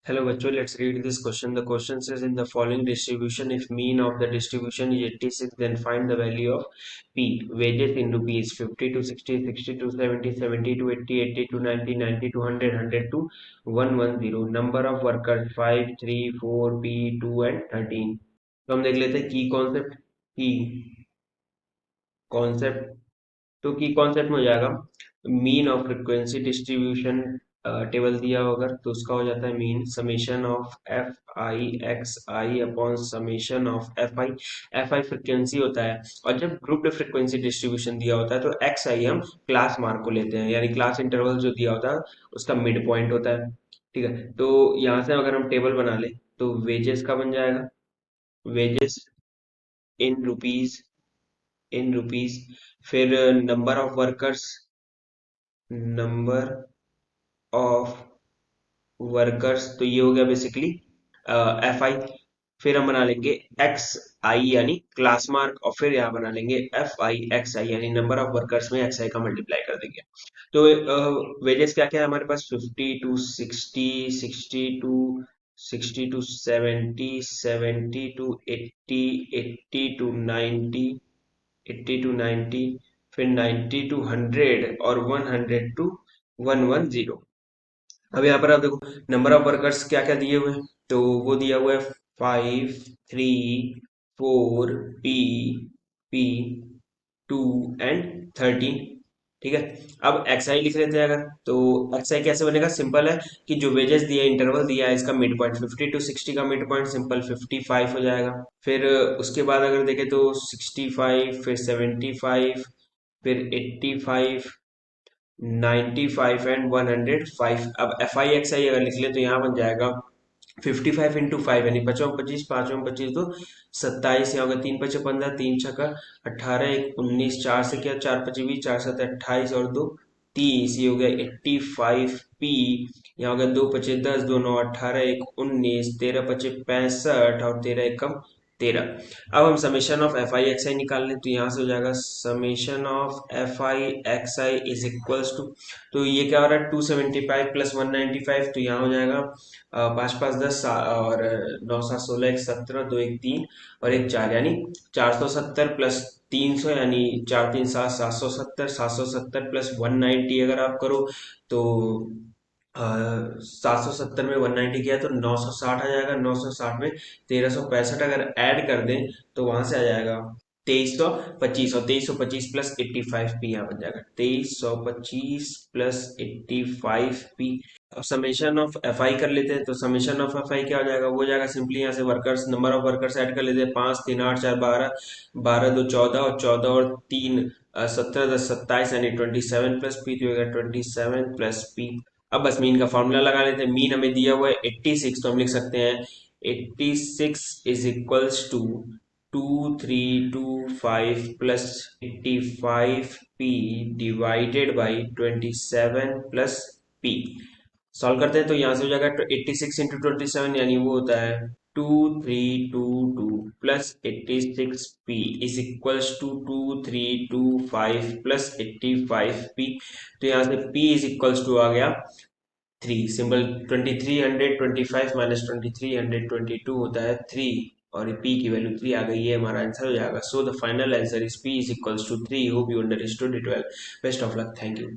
Hello, virtual. Let's read this question. The question says in the following distribution, if mean of the distribution is 86, then find the value of P. Wages in rupees 50 to 60, 60 to 70, 70 to 80, 80 to 90, 90 to 100, 100 to 110. Number of workers 5, 3, 4, P, 2 and 13. तो हम देख लेते हैं की concept की concept. तो की concept में हो जाएगा mean of frequency distribution. Table दिया होगा तो उसका हो जाता है mean summation of F I X I upon summation of F I frequency होता है। और जब ग्रुप फ्रिक्वेंसी डिस्ट्रीब्यूशन दिया होता है तो एक्स आई हम क्लास मार्क को लेते हैं, यानी क्लास इंटरवल जो दिया होता है उसका मिड पॉइंट होता है। ठीक है, तो यहाँ से अगर हम टेबल बना ले तो वेजेस का बन जाएगा wages in rupees in rupees. फिर नंबर ऑफ वर्कर्स, तो ये हो गया बेसिकली एफ आई। फिर हम बना लेंगे एक्स आई यानी क्लास मार्क, और फिर यहाँ बना लेंगे एफ आई एक्स आई यानी नंबर ऑफ वर्कर्स में एक्स आई का मल्टीप्लाई कर देंगे। तो वेजेस क्या क्या है हमारे पास 50 to 60, 60 to 70, 70 to 80, 80 to 90, 80 to 90, फिर 90 टू 100 और 100 टू 110। अब यहाँ पर आप देखो नंबर ऑफ वर्कर्स क्या क्या दिए हुए हैं। तो वो दिया हुआ है 5, 3, 4, पी, पी, 2 एंड 13। ठीक है, अब एक्स आई लिख लेते हैं। अगर तो एक्स आई कैसे बनेगा, सिंपल है कि जो वेजेस दिया है इंटरवल दिया है इसका मिड पॉइंट 50 टू 60 का मिड पॉइंट सिंपल 55 हो जाएगा। फिर उसके बाद अगर देखें तो 65, फिर 75, फिर 85, 95 एंड 105। अब एफ आई एक्स आई अगर लिख ले तो यहाँ बन जाएगा 55 इंटू 5 यानी पचों 25, पांचों 25 तो 27। यहाँ होगा 3 पचे 15, 3 छक्का 18, 1 19, 4 से क्या 4 पचे 20, 4 7 28 और 2 30। ये हो गया 85 पी। यहाँ हो गया 2 पचे 10, 2 9 18, 1 19, 13 पचे 65 और 13 एकम 13। अब हम summation of F I X I निकाल लें तो यहाँ से हो जाएगा summation of F I X I is equals to, तो ये क्या हो रहा है 275 प्लस 195, तो यहाँ हो जाएगा 5 5 10 और 9 7 16, 1 17, 2 1 3 और 1 4 यानी 470 प्लस 300 यानी 4 3 7 770, 770 प्लस 190 अगर आप करो तो 770 में 190 किया तो 960 आ जाएगा। 960 में 1365 अगर ऐड कर दें तो वहां से आ जाएगा 2325, और 2325 प्लस 85 पी यहाँ बन जाएगा 2325 प्लस 85 पी। अब समेशन ऑफ एफ आई कर लेते हैं तो समेशन ऑफ एफ आई क्या हो जाएगा, वो हो जाएगा सिंपली यहाँ से workers number of workers add कर लेते हैं 5 3 8 4 12, 12 2 14 और 14 और 3 17 10 27 यानी 27 प्लस पी, तो हो गया 27 प्लस पी। अब बस मीन का फॉर्मूला लगा लेते हैं। मीन हमें दिया हुआ है 86, तो हम लिख सकते हैं 86 is equals to 2325 plus 85 P divided by 27 plus P. Solve करते हैं तो यहाँ से हो जाएगा 86 इंटू 27 यानी वो होता है 2322 plus 86 P is equals to 2325 plus 85 P. तो यहाँ से पी इज इक्वल्स टू आ गया 3 सिंबल। 2325 माइनस 2322 होता है 3, और पी की वैल्यू 3 आ गई है, हमारा आंसर हो जाएगा। So the final answer is P is equals to 3। Hope you understood it well. Best of luck, thank you.